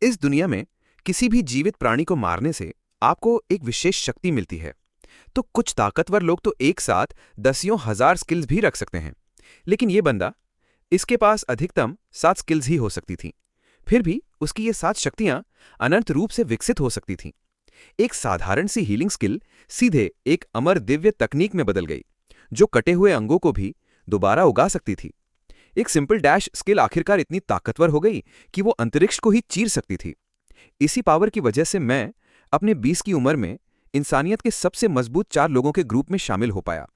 इस दुनिया में किसी भी जीवित प्राणी को मारने से आपको एक विशेष शक्ति मिलती है। तो कुछ ताकतवर लोग तो एक साथ दसियों हजार स्किल्स भी रख सकते हैं। लेकिन ये बंदा, इसके पास अधिकतम 7 स्किल्स ही हो सकती थीं। फिर भी उसकी ये 7 शक्तियां अनंत रूप से विकसित हो सकती थीं। एक साधारण सी हीलिंग स्किल सीधे एक अमर दिव्य तकनीक में बदल गई, जो कटे हुए अंगों को भी दोबारा उगा सकती थी। एक सिंपल डैश स्किल आखिरकार इतनी ताकतवर हो गई कि वो अंतरिक्ष को ही चीर सकती थी। इसी पावर की वजह से मैं अपने 20 की उम्र में इंसानियत के सबसे मजबूत 4 लोगों के ग्रुप में शामिल हो पाया।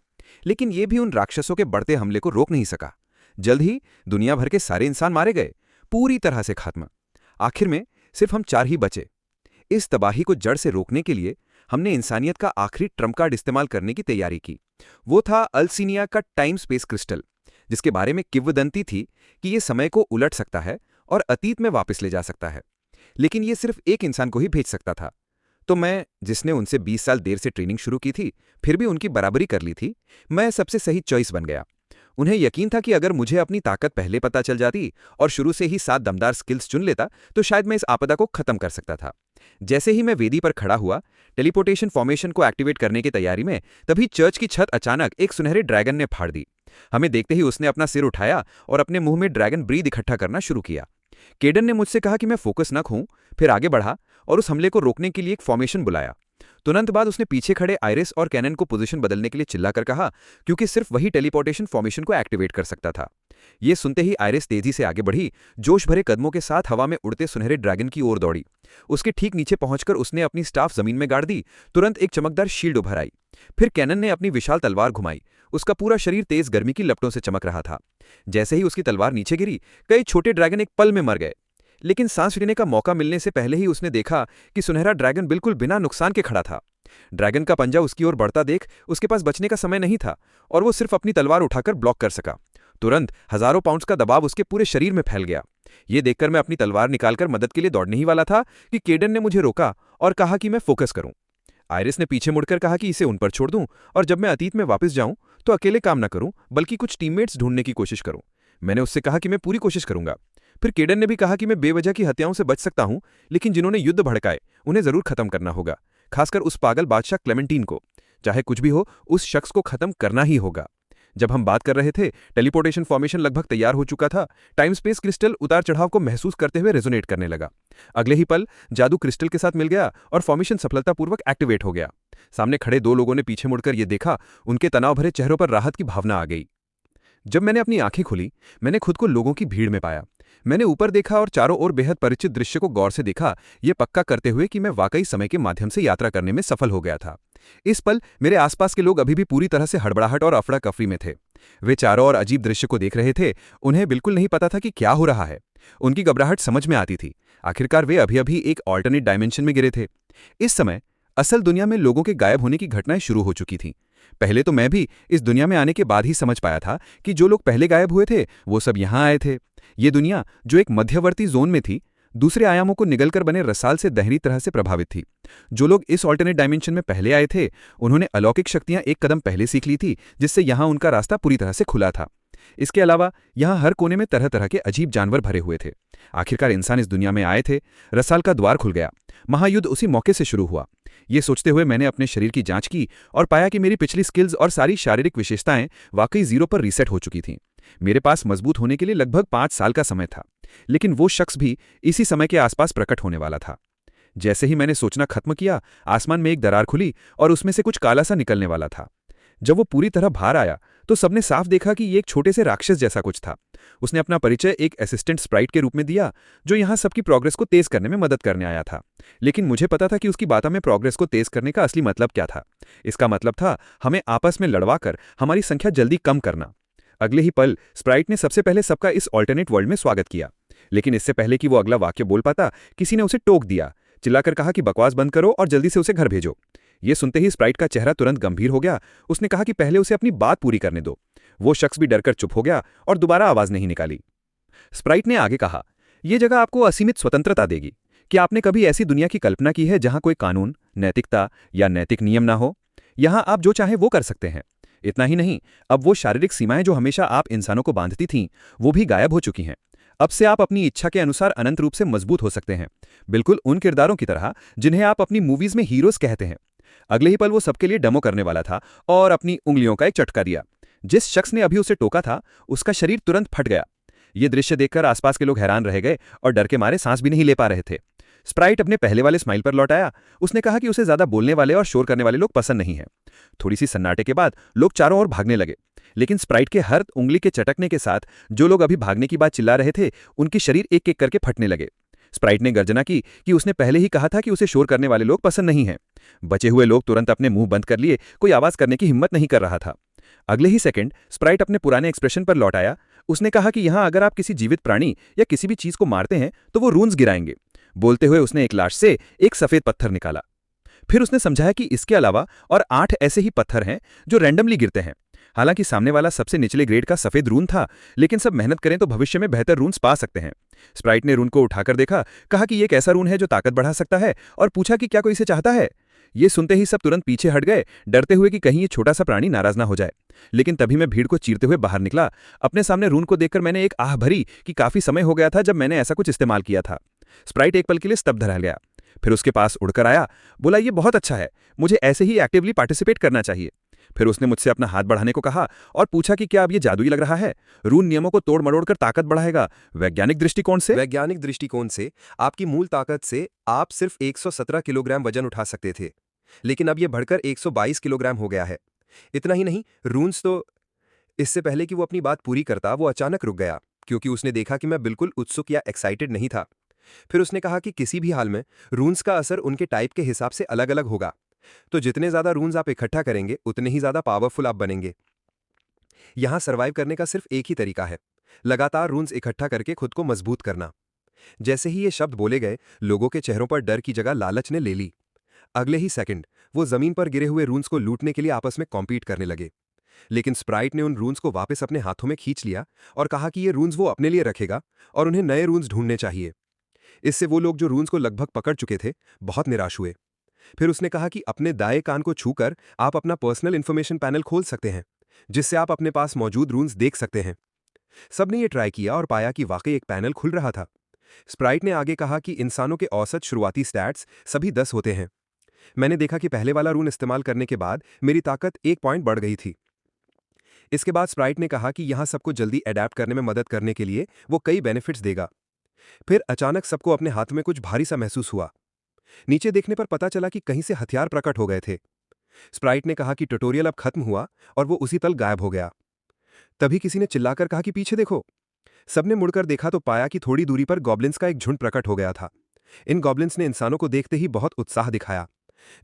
लेकिन यह भी उन राक्षसों के बढ़ते हमले को रोक नहीं सका। जल्द ही दुनिया भर के सारे इंसान मारे गए, पूरी तरह से खत्म। आखिर में सिर्फ हम 4 ही बचे। इस तबाही को जड़ से रोकने के लिए हमने इंसानियत का आखिरी ट्रम्प कार्ड इस्तेमाल करने की तैयारी की। वो था अल्सीनिया का टाइम स्पेस क्रिस्टल, जिसके बारे में किंवदंती थी कि यह समय को उलट सकता है और अतीत में वापस ले जा सकता है। लेकिन यह सिर्फ एक इंसान को ही भेज सकता था। तो मैं, जिसने उनसे 20 साल देर से ट्रेनिंग शुरू की थी, फिर भी उनकी बराबरी कर ली थी, मैं सबसे सही चॉइस बन गया। उन्हें यकीन था कि अगर मुझे अपनी ताकत पहले पता चल जाती और शुरू से ही 7 दमदार स्किल्स चुन लेता, तो शायद मैं इस आपदा को खत्म कर सकता था। जैसे ही मैं वेदी पर खड़ा हुआ, टेलीपोर्टेशन फॉर्मेशन को एक्टिवेट करने की तैयारी में, तभी चर्च की छत अचानक एक सुनहरे ड्रैगन ने फाड़ दी। हमें देखते ही उसने अपना सिर उठाया और अपने मुंह में ड्रैगन ब्रीद इकट्ठा करना शुरू किया। केडन ने मुझसे कहा कि मैं फोकस न खोऊं, फिर आगे बढ़ा और उस हमले को रोकने के लिए एक फॉर्मेशन बुलाया। तुरंत बाद उसने पीछे खड़े आयरिस और कैनन को पोजीशन बदलने के लिए चिल्लाकर कहा, क्योंकि सिर्फ वही टेलीपोर्टेशन फॉर्मेशन को एक्टिवेट कर सकता था। ये सुनते ही आयरिस तेजी से आगे बढ़ी, जोश भरे कदमों के साथ हवा में उड़ते सुनहरे ड्रैगन की ओर दौड़ी। उसके ठीक नीचे पहुंचकर उसने अपनी स्टाफ जमीन में गाड़ दी। तुरंत एक चमकदार शील्ड उभर आई। फिर कैनन ने अपनी विशाल तलवार घुमाई। उसका पूरा शरीर तेज गर्मी की लपटों से चमक रहा था। जैसे ही उसकी तलवार नीचे गिरी, कई छोटे ड्रैगन एक पल में मर गए। लेकिन सांस लेने का मौका मिलने से पहले ही उसने देखा कि सुनहरा ड्रैगन बिल्कुल बिना नुकसान के खड़ा था। ड्रैगन का पंजा उसकी ओर बढ़ता देख उसके पास बचने का समय नहीं था और वो सिर्फ अपनी तलवार उठाकर ब्लॉक कर सका। तुरंत हजारों पाउंड्स का दबाव उसके पूरे शरीर में फैल गया। ये देखकर मैं अपनी तलवार निकालकर मदद के लिए दौड़ने ही वाला था कि केडन ने मुझे रोका और कहा कि मैं फोकस करूं। आयरिस ने पीछे मुड़कर कहा कि इसे उन पर छोड़ दूं और जब मैं अतीत में वापस जाऊं तो अकेले काम न करूं, बल्कि कुछ टीममेट्स ढूंढने की कोशिश करूं। मैंने उससे कहा कि मैं पूरी कोशिश करूंगा। फिर केडन ने भी कहा कि मैं बेवजह की हत्याओं से बच सकता हूं, लेकिन जिन्होंने युद्ध भड़काए उन्हें जरूर खत्म करना होगा, खासकर उस पागल बादशाह क्लेमेंटीन को। चाहे कुछ भी हो, उस शख्स को खत्म करना ही होगा। जब हम बात कर रहे थे, टेलीपोर्टेशन फॉर्मेशन लगभग तैयार हो चुका था। टाइम स्पेस क्रिस्टल उतार चढ़ाव को महसूस करते हुए रेजोनेट करने लगा। अगले ही पल जादू क्रिस्टल के साथ मिल गया और फॉर्मेशन सफलतापूर्वक एक्टिवेट हो गया। सामने खड़े 2 लोगों ने पीछे मुड़कर यह देखा। उनके तनाव भरे चेहरों पर राहत की भावना आ गई। जब मैंने अपनी आंखें खोली, मैंने खुद को लोगों की भीड़ में पाया। मैंने ऊपर देखा और चारों ओर बेहद परिचित दृश्य को गौर से देखा, ये पक्का करते हुए कि मैं वाकई समय के माध्यम से यात्रा करने में सफल हो गया था। इस पल मेरे आसपास के लोग अभी भी पूरी तरह से हड़बड़ाहट और अफरा कफरी में थे। वे चारों ओर अजीब दृश्य को देख रहे थे। उन्हें बिल्कुल नहीं पता था कि क्या हो रहा है। उनकी घबराहट समझ में आती थी। आखिरकार वे अभी अभी एक ऑल्टरनेट डायमेंशन में गिरे थे। इस समय असल दुनिया में लोगों के गायब होने की घटनाएं शुरू हो चुकी थीं। पहले तो मैं भी इस दुनिया में आने के बाद ही समझ पाया था कि जो लोग पहले गायब हुए थे वो सब यहां आए थे। ये दुनिया, जो एक मध्यवर्ती जोन में थी, दूसरे आयामों को निगलकर बने रसाल से गहरी तरह से प्रभावित थी। जो लोग इस ऑल्टरनेट डायमेंशन में पहले आए थे, उन्होंने अलौकिक शक्तियां एक कदम पहले सीख ली थी, जिससे यहां उनका रास्ता पूरी तरह से खुला था। इसके अलावा यहां हर कोने में तरह तरह के अजीब जानवर भरे हुए थे। आखिरकार इंसान इस दुनिया में आए थे। रसाल का द्वार खुल गया। महायुद्ध उसी मौके से शुरू हुआ। ये सोचते हुए मैंने अपने शरीर की जांच की और पाया कि मेरी पिछली स्किल्स और सारी शारीरिक विशेषताएं वाकई 0 पर रीसेट हो चुकी थीं। मेरे पास मजबूत होने के लिए लगभग 5 साल का समय था। लेकिन वो शख्स भी इसी समय के आसपास प्रकट होने वाला था। जैसे ही मैंने सोचना खत्म किया, आसमान में एक दरार खुली और उसमें से कुछ काला सा निकलने वाला था। जब वो पूरी तरह बाहर आया तो सबने साफ देखा कि ये एक छोटे से राक्षस जैसा कुछ था। उसने अपना परिचय एक असिस्टेंट स्प्राइट के रूप में दिया, जो यहाँ सबकी प्रोग्रेस को तेज करने में मदद करने आया था। लेकिन मुझे पता था कि उसकी बातों में प्रोग्रेस को तेज करने का असली मतलब क्या था। इसका मतलब था हमें आपस में लड़वाकर हमारी संख्या जल्दी कम करना। अगले ही पल स्प्राइट ने सबसे पहले सबका इस ऑल्टरनेट वर्ल्ड में स्वागत किया। लेकिन इससे पहले कि वो अगला वाक्य बोल पाता, किसी ने उसे टोक दिया, चिल्लाकर कहा कि बकवास बंद करो और जल्दी से उसे घर भेजो। ये सुनते ही स्प्राइट का चेहरा तुरंत गंभीर हो गया। उसने कहा कि पहले उसे अपनी बात पूरी करने दो। वो शख्स भी डरकर चुप हो गया और दोबारा आवाज नहीं निकाली। स्प्राइट ने आगे कहा, यह जगह आपको असीमित स्वतंत्रता देगी। क्या आपने कभी ऐसी दुनिया की कल्पना की है जहां कोई कानून, नैतिकता या नैतिक नियम ना हो? यहां आप जो चाहें वो कर सकते हैं। इतना ही नहीं, अब वो शारीरिक सीमाएं जो हमेशा आप इंसानों को बांधती थीं, वो भी गायब हो चुकी हैं। अब से आप अपनी इच्छा के अनुसार अनंत रूप से मजबूत हो सकते हैं, बिल्कुल उन किरदारों की तरह जिन्हें आप अपनी मूवीज में हीरोज कहते हैं। अगले ही पल वो सबके लिए डेमो करने वाला था और अपनी उंगलियों का एक चटका दिया। जिस शख्स ने अभी उसे टोका था, उसका शरीर तुरंत फट गया। ये दृश्य देखकर आसपास के लोग हैरान रह गए और डर के मारे सांस भी नहीं ले पा रहे थे। स्प्राइट अपने पहले वाले स्माइल पर लौट आया। उसने कहा कि उसे ज्यादा बोलने वाले और शोर करने वाले लोग पसंद नहीं हैं। थोड़ी सी सन्नाटे के बाद लोग चारों ओर भागने लगे, लेकिन स्प्राइट के हर उंगली के चटकने के साथ जो लोग अभी भागने की बात चिल्ला रहे थे, उनके शरीर एक एक करके फटने लगे। स्प्राइट ने गर्जना की कि उसने पहले ही कहा था कि उसे शोर करने वाले लोग पसंद नहीं हैं। बचे हुए लोग तुरंत अपने मुंह बंद कर लिए, कोई आवाज करने की हिम्मत नहीं कर रहा था। अगले ही सेकंड स्प्राइट अपने पुराने एक्सप्रेशन पर लौट आया। उसने कहा कि यहां अगर आप किसी जीवित प्राणी या किसी भी चीज को मारते हैं तो वो रून्स गिराएंगे। बोलते हुए उसने एक लाश से एक सफेद पत्थर निकाला। फिर उसने समझाया कि इसके अलावा और 8 ऐसे ही पत्थर हैं जो रैंडमली गिरते हैं। हालांकि सामने वाला सबसे निचले ग्रेड का सफेद रून था, लेकिन सब मेहनत करें तो भविष्य में बेहतर रून्स पा सकते हैं। स्प्राइट ने रून को उठाकर देखा, कहा कि ये एक ऐसा रून है जो ताकत बढ़ा सकता है, और पूछा कि क्या कोई इसे चाहता है। ये सुनते ही सब तुरंत पीछे हट गए, डरते हुए कि कहीं ये छोटा सा प्राणी नाराज ना हो जाए। लेकिन तभी मैं भीड़ को चीरते हुए बाहर निकला। अपने सामने रून को देखकर मैंने एक आह भरी कि काफी समय हो गया था जब मैंने ऐसा कुछ इस्तेमाल किया था। स्प्राइट एक पल के लिए स्तब्ध रह गया, फिर उसके पास उड़कर आया, बोला ये बहुत अच्छा है, मुझे ऐसे ही एक्टिवली पार्टिसिपेट करना चाहिए। फिर उसने मुझसे अपना हाथ बढ़ाने को कहा और पूछा कि क्या अब ये जादुई लग रहा है। रून नियमों को तोड़ मरोड़ कर ताकत बढ़ाएगा। वैज्ञानिक दृष्टिकोण से आपकी मूल ताकत से आप सिर्फ 117 किलोग्राम वजन उठा सकते थे, लेकिन अब यह बढ़कर 122 किलोग्राम हो गया है। इतना ही नहीं, रून्स तो। इससे पहले कि वो अपनी बात पूरी करता, वो अचानक रुक गया, क्योंकि उसने देखा कि मैं बिल्कुल उत्सुक या एक्साइटेड नहीं था। फिर उसने कहा कि किसी भी हाल में रून्स का असर उनके टाइप के हिसाब से अलग अलग होगा, तो जितने ज्यादा रून्स आप इकट्ठा करेंगे उतने ही ज्यादा पावरफुल आप बनेंगे। यहां सर्वाइव करने का सिर्फ एक ही तरीका है, लगातार रून्स इकट्ठा करके खुद को मजबूत करना। जैसे ही ये शब्द बोले गए, लोगों के चेहरों पर डर की जगह लालच ने ले ली। अगले ही सेकंड वो जमीन पर गिरे हुए रून्स को लूटने के लिए आपस में कॉम्पीट करने लगे। लेकिन स्प्राइट ने उन रून्स को वापस अपने हाथों में खींच लिया और कहा कि ये रून्स वो अपने लिए रखेगा और उन्हें नए रून्स ढूंढने चाहिए। इससे वो लोग जो रून्स को लगभग पकड़ चुके थे, बहुत निराश हुए। फिर उसने कहा कि अपने दाएं कान को छूकर आप अपना पर्सनल इंफॉर्मेशन पैनल खोल सकते हैं, जिससे आप अपने पास मौजूद रून्स देख सकते हैं। सबने ये ट्राई किया और पाया कि वाकई एक पैनल खुल रहा था। स्प्राइट ने आगे कहा कि इंसानों के औसत शुरुआती स्टैट्स सभी 10 होते हैं। मैंने देखा कि पहले वाला रून इस्तेमाल करने के बाद मेरी ताकत 1 पॉइंट बढ़ गई थी। इसके बाद स्प्राइट ने कहा कि यहां सबको जल्दी अडेप्ट करने में मदद करने के लिए वो कई बेनिफिट्स देगा। फिर अचानक सबको अपने हाथ में कुछ भारी सा महसूस हुआ। नीचे देखने पर पता चला कि कहीं से हथियार प्रकट हो गए थे। स्प्राइट ने कहा कि ट्यूटोरियल अब खत्म हुआ और वो उसी पल गायब हो गया। तभी किसी ने चिल्लाकर कहा कि पीछे देखो। सबने मुड़कर देखा तो पाया कि थोड़ी दूरी पर गॉब्लिन्स का एक झुंड प्रकट हो गया था। इन गॉब्लिन्स ने इंसानों को देखते ही बहुत उत्साह दिखाया।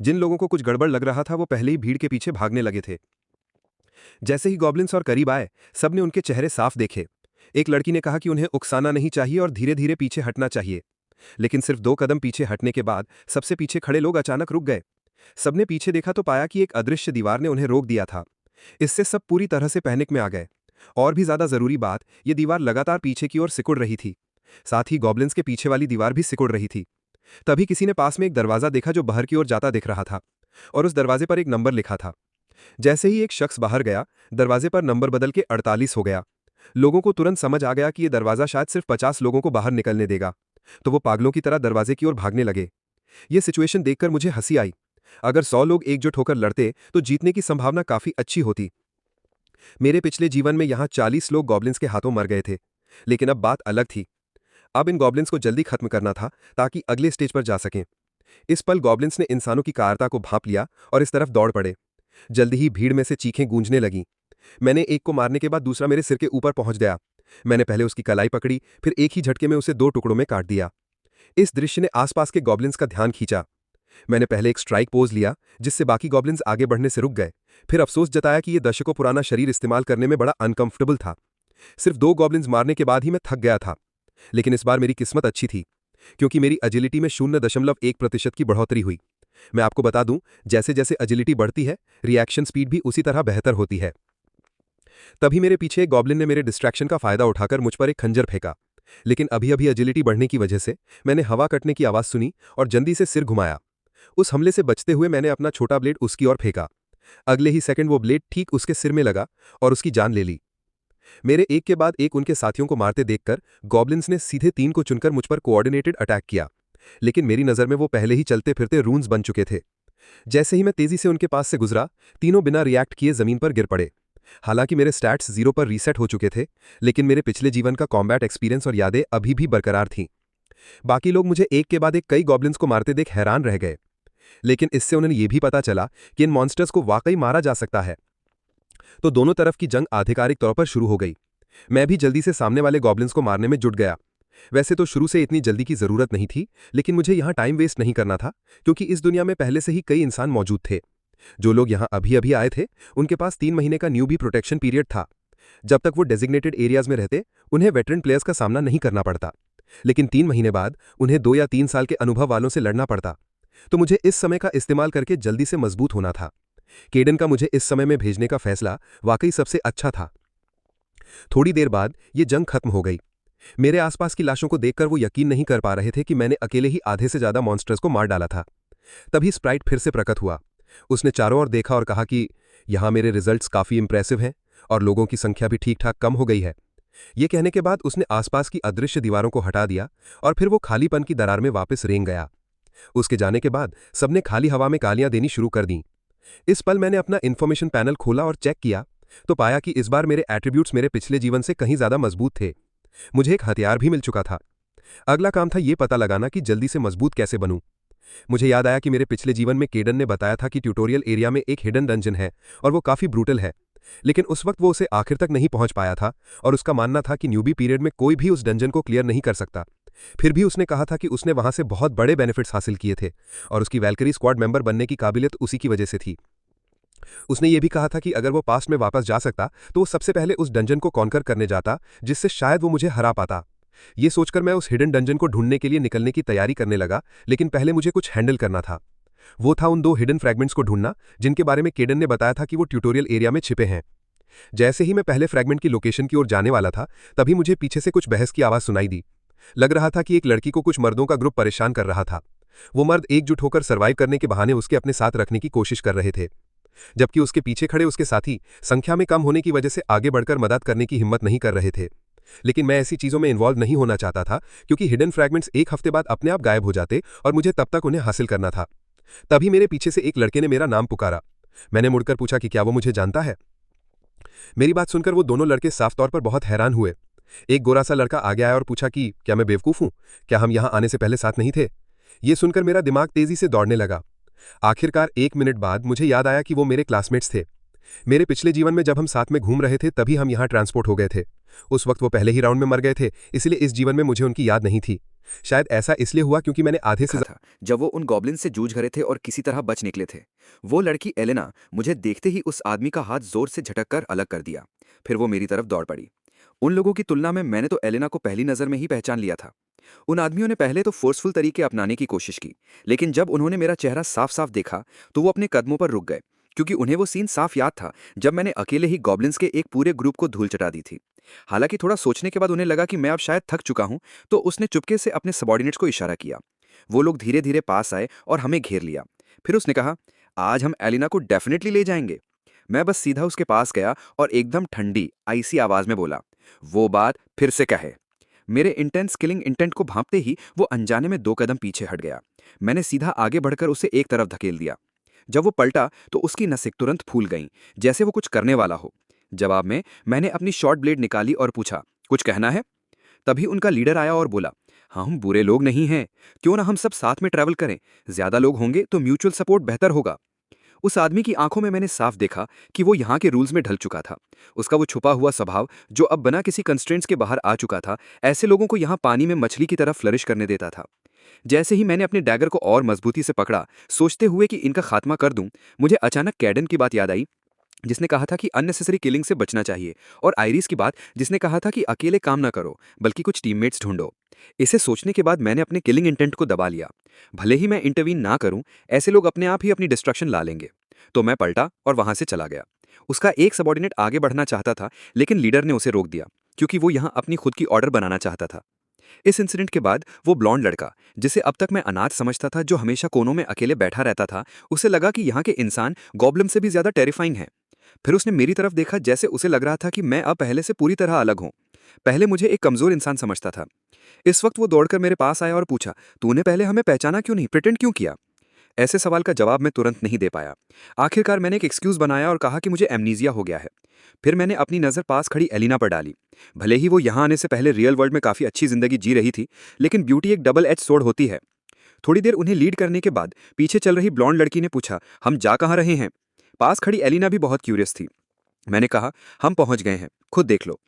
जिन लोगों को कुछ गड़बड़ लग रहा था वो पहले ही भीड़ के पीछे भागने लगे थे। जैसे ही गॉब्लिन्स और करीब आए, सबने उनके चेहरे साफ देखे। एक लड़की ने कहा कि उन्हें उकसाना नहीं चाहिए और धीरे धीरे पीछे हटना चाहिए। लेकिन सिर्फ 2 कदम पीछे हटने के बाद सबसे पीछे खड़े लोग अचानक रुक गए। सबने पीछे देखा तो पाया कि एक अदृश्य दीवार ने उन्हें रोक दिया था। इससे सब पूरी तरह से पैनिक में आ गए। और भी ज्यादा जरूरी बात, ये दीवार लगातार पीछे की ओर सिकुड़ रही थी। साथ ही गॉब्लिन्स के पीछे वाली दीवार भी सिकुड़ रही थी। तभी किसी ने पास में एक दरवाजा देखा जो बाहर की ओर जाता दिख रहा था, और उस दरवाजे पर एक नंबर लिखा था। जैसे ही एक शख्स बाहर गया, दरवाजे पर नंबर बदल के 48 हो गया। लोगों को तुरंत समझ आ गया कि यह दरवाजा शायद सिर्फ 50 लोगों को बाहर निकलने देगा, तो वो पागलों की तरह दरवाजे की ओर भागने लगे। ये सिचुएशन देखकर मुझे हंसी आई। अगर 100 लोग एकजुट होकर लड़ते तो जीतने की संभावना काफी अच्छी होती। मेरे पिछले जीवन में यहाँ 40 लोग गॉब्लिन्स के हाथों मर गए थे, लेकिन अब बात अलग थी। अब इन गॉब्लिन्स को जल्दी खत्म करना था ताकि अगले स्टेज पर जा सकें। इस पल गॉब्लिन्स ने इंसानों की कायरता को भांप लिया और इस तरफ दौड़ पड़े। जल्दी ही भीड़ में से चीखें गूंजने लगीं। मैंने एक को मारने के बाद दूसरा मेरे सिर के ऊपर पहुंच गया। मैंने पहले उसकी कलाई पकड़ी, फिर एक ही झटके में उसे 2 टुकड़ों में काट दिया। इस दृश्य ने आसपास के गॉब्लिन्स का ध्यान खींचा। मैंने पहले एक स्ट्राइक पोज लिया, जिससे बाकी गॉब्लिन्स आगे बढ़ने से रुक गए। फिर अफसोस जताया कि यह दशकों पुराना शरीर इस्तेमाल करने में बड़ा अनकंफर्टेबल था। सिर्फ 2 गॉब्लिन्स मारने के बाद ही मैं थक गया था। लेकिन इस बार मेरी किस्मत अच्छी थी, क्योंकि मेरी एजिलिटी में 0.1% की बढ़ोतरी हुई। मैं आपको बता दूं, जैसे जैसे एजिलिटी बढ़ती है, रिएक्शन स्पीड भी उसी तरह बेहतर होती है। तभी मेरे पीछे एक गॉब्लिन ने मेरे डिस्ट्रैक्शन का फायदा उठाकर मुझ पर एक खंजर फेंका। लेकिन अभी अभी एजिलिटी बढ़ने की वजह से मैंने हवा कटने की आवाज सुनी और जल्दी से सिर घुमाया। उस हमले से बचते हुए मैंने अपना छोटा ब्लेड उसकी ओर फेंका। अगले ही सेकंड वो ब्लेड ठीक उसके सिर में लगा और उसकी जान ले ली। मेरे एक के बाद एक उनके साथियों को मारते देखकर गॉब्लिन्स ने सीधे 3 को चुनकर मुझ पर कोऑर्डिनेटेड अटैक किया। लेकिन मेरी नज़र में वो पहले ही चलते फिरते रून्स बन चुके थे। जैसे ही मैं तेजी से उनके पास से गुजरा, तीनों बिना रिएक्ट किए जमीन पर गिर पड़े। हालांकि मेरे स्टैट्स 0 पर रीसेट हो चुके थे, लेकिन मेरे पिछले जीवन का कॉम्बैट एक्सपीरियंस और यादें अभी भी बरकरार थीं। बाकी लोग मुझे एक के बाद एक कई गॉब्लिन्स को मारते देख हैरान रह गए। लेकिन इससे उन्हें यह भी पता चला कि इन मॉन्स्टर्स को वाकई मारा जा सकता है। तो दोनों तरफ की जंग आधिकारिक तौर पर शुरू हो गई। मैं भी जल्दी से सामने वाले गॉब्लिन्स को मारने में जुट गया। वैसे तो शुरू से इतनी जल्दी की जरूरत नहीं थी, लेकिन मुझे यहाँ टाइम वेस्ट नहीं करना था, क्योंकि इस दुनिया में पहले से ही कई इंसान मौजूद थे। जो लोग यहाँ अभी अभी आए थे, उनके पास 3 महीने का न्यूबी प्रोटेक्शन पीरियड था। जब तक वो डेजिग्नेटेड एरियाज में रहते, उन्हें वेटरन प्लेयर्स का सामना नहीं करना पड़ता। लेकिन 3 महीने बाद उन्हें 2 या 3 साल के अनुभव वालों से लड़ना पड़ता। तो मुझे इस समय का इस्तेमाल करके जल्दी से मजबूत होना था। केडन का मुझे इस समय में भेजने का फैसला वाकई सबसे अच्छा था। थोड़ी देर बाद ये जंग खत्म हो गई। मेरे आसपास की लाशों को देखकर वो यकीन नहीं कर पा रहे थे कि मैंने अकेले ही आधे से ज्यादा मॉन्स्टर्स को मार डाला था। तभी स्प्राइट फिर से प्रकट हुआ। उसने चारों ओर देखा और कहा कि यहाँ मेरे रिजल्ट्स काफी इंप्रेसिव हैं और लोगों की संख्या भी ठीक ठाक कम हो गई है। ये कहने के बाद उसने आसपास की अदृश्य दीवारों को हटा दिया और फिर वो खालीपन की दरार में वापस रेंग गया। उसके जाने के बाद सबने खाली हवा में गालियां देनी शुरू कर दी। इस पल मैंने अपना इन्फॉर्मेशन पैनल खोला और चेक किया, तो पाया कि इस बार मेरे एट्रीब्यूट्स मेरे पिछले जीवन से कहीं ज्यादा मजबूत थे। मुझे एक हथियार भी मिल चुका था। अगला काम था ये पता लगाना कि जल्दी से मजबूत कैसे बनूं। मुझे याद आया कि मेरे पिछले जीवन में केडन ने बताया था कि ट्यूटोरियल एरिया में एक हिडन डंजन है और वो काफी ब्रूटल है। लेकिन उस वक्त वो उसे आखिर तक नहीं पहुंच पाया था और उसका मानना था कि न्यूबी पीरियड में कोई भी उस डंजन को क्लियर नहीं कर सकता। फिर भी उसने कहा था कि उसने वहां से बहुत बड़े बेनिफिट्स हासिल किए थे और उसकी वैल्करी स्क्वाड मेंबर बनने की काबिलियत उसी की वजह से थी। उसने ये भी कहा था कि अगर वो पास्ट में वापस जा सकता तो वो सबसे पहले उस डंजन को कॉन्कर करने जाता, जिससे शायद वो मुझे हरा पाता। ये सोचकर मैं उस हिडन डंजन को ढूंढने के लिए निकलने की तैयारी करने लगा, लेकिन पहले मुझे कुछ हैंडल करना था। वो था उन 2 हिडन फ्रैगमेंट्स को ढूंढना, जिनके बारे में केडन ने बताया था कि वो ट्यूटोरियल एरिया में छिपे हैं। जैसे ही मैं पहले फ्रैगमेंट की लोकेशन की ओर जाने वाला था, तभी मुझे पीछे से कुछ बहस की आवाज सुनाई दी। लग रहा था कि एक लड़की को कुछ मर्दों का ग्रुप परेशान कर रहा था। वो मर्द एकजुट होकर सर्वाइव करने के बहाने उसके अपने साथ रखने की कोशिश कर रहे थे, जबकि उसके पीछे खड़े उसके साथी संख्या में कम होने की वजह से आगे बढ़कर मदद करने की हिम्मत नहीं कर रहे थे। लेकिन मैं ऐसी चीजों में इन्वॉल्व नहीं होना चाहता था, क्योंकि हिडन फ्रैगमेंट्स एक हफ्ते बाद अपने आप गायब हो जाते और मुझे तब तक उन्हें हासिल करना था। तभी मेरे पीछे से एक लड़के ने मेरा नाम पुकारा। मैंने मुड़कर पूछा कि क्या वो मुझे जानता है। मेरी बात सुनकर वो दोनों लड़के साफ तौर पर बहुत हैरान हुए। एक गोरा सा लड़का आगे आया और पूछा कि क्या मैं बेवकूफ हूं, क्या हम यहां आने से पहले साथ नहीं थे। ये सुनकर मेरा दिमाग तेजी से दौड़ने लगा। आखिरकार 1 मिनट बाद मुझे याद आया कि वो मेरे क्लासमेट्स थे। मेरे पिछले जीवन में जब हम साथ में घूम रहे थे, तभी हम यहाँ ट्रांसपोर्ट हो गए थे। उस वक्त वो पहले ही राउंड में मर गए थे, इसलिए इस जीवन में मुझे उनकी याद नहीं थी। शायद ऐसा इसलिए हुआ क्योंकि मैंने आधे से था जब वो उन गॉब्लिन से जूझ रहे थे और किसी तरह बच निकले थे। वो लड़की एलेना मुझे देखते ही उस आदमी का हाथ जोर से झटक कर अलग कर दिया। फिर वो मेरी तरफ दौड़ पड़ी। उन लोगों की तुलना में मैंने तो एलेना को पहली नजर में ही पहचान लिया था। उन आदमियों ने पहले तो फोर्सफुल तरीके अपनाने की कोशिश की, लेकिन जब उन्होंने मेरा चेहरा साफ साफ देखा तो वो अपने कदमों पर रुक गए, क्योंकि उन्हें वो सीन साफ याद था जब मैंने अकेले ही गॉब्लिन्स के एक पूरे ग्रुप को धूल चटा दी थी। हालांकि थोड़ा सोचने के बाद उन्हें लगा कि मैं अब शायद थक चुका हूं, तो उसने चुपके से अपने सबॉर्डिनेट्स को इशारा किया। वो लोग धीरे धीरे पास आए और हमें घेर लिया। फिर उसने कहा, आज हम एलिना को डेफिनेटली ले जाएंगे। मैं बस सीधा उसके पास गया और एकदम ठंडी आइसी आवाज में बोला, वो बात फिर से कहे। मेरे इंटेंस किलिंग इंटेंट को भांपते ही वो अनजाने में 2 कदम पीछे हट गया। मैंने सीधा आगे बढ़कर उसे एक तरफ धकेल दिया। जब वो पलटा तो उसकी नसें तुरंत फूल गईं, जैसे वो कुछ करने वाला हो। जवाब में मैंने अपनी शॉर्ट ब्लेड निकाली और पूछा, कुछ कहना है? तभी उनका लीडर आया और बोला, हाँ, हम बुरे लोग नहीं हैं, क्यों ना हम सब साथ में ट्रैवल करें। ज्यादा लोग होंगे तो म्यूचुअल सपोर्ट बेहतर होगा। उस आदमी की आंखों में मैंने साफ देखा कि वो यहाँ के रूल्स में ढल चुका था। उसका वो छुपा हुआ स्वभाव, जो अब बिना किसी कंस्ट्रेंट्स के बाहर आ चुका था, ऐसे लोगों को यहाँ पानी में मछली की तरह फ्लरिश करने देता था। जैसे ही मैंने अपने डैगर को और मजबूती से पकड़ा, सोचते हुए कि इनका खात्मा कर दूं, मुझे अचानक कैडन की बात याद आई, जिसने कहा था कि अननेसेसरी किलिंग से बचना चाहिए, और आइरिस की बात, जिसने कहा था कि अकेले काम ना करो बल्कि कुछ टीममेट्स ढूंढो। इसे सोचने के बाद मैंने अपने किलिंग इंटेंट को दबा लिया। भले ही मैं इंटरवीन ना करूं, ऐसे लोग अपने आप ही अपनी डिस्ट्रक्शन ला लेंगे। तो मैं पलटा और वहां से चला गया। उसका एक सबॉर्डिनेट आगे बढ़ना चाहता था, लेकिन लीडर ने उसे रोक दिया, क्योंकि वो यहाँ अपनी खुद की ऑर्डर बनाना चाहता था। इस इंसिडेंट के बाद वो ब्लॉन्ड लड़का, जिसे अब तक मैं अनाथ समझता था, जो हमेशा कोनों में अकेले बैठा रहता था, उसे लगा कि यहाँ के इंसान गॉब्लिन से भी ज्यादा टेरिफाइंग हैं। फिर उसने मेरी तरफ देखा, जैसे उसे लग रहा था कि मैं अब पहले से पूरी तरह अलग हूं। पहले मुझे एक कमजोर इंसान समझता था। इस वक्त वो दौड़कर मेरे पास आया और पूछा, तूने पहले हमें पहचाना क्यों नहीं, प्रिटेंड क्यों किया? ऐसे सवाल का जवाब मैं तुरंत नहीं दे पाया। आखिरकार मैंने एक एक्सक्यूज बनाया और कहा कि मुझे एमनीजिया हो गया है। फिर मैंने अपनी नज़र पास खड़ी एलिना पर डाली। भले ही वो यहाँ आने से पहले रियल वर्ल्ड में काफ़ी अच्छी जिंदगी जी रही थी, लेकिन ब्यूटी एक डबल एज सोर्ड होती है। थोड़ी देर उन्हें लीड करने के बाद पीछे चल रही ब्लॉन्ड लड़की ने पूछा, हम जा कहाँ रहे हैं? पास खड़ी एलिना भी बहुत क्यूरियस थी। मैंने कहा, हम पहुंच गए हैं, खुद देख लो।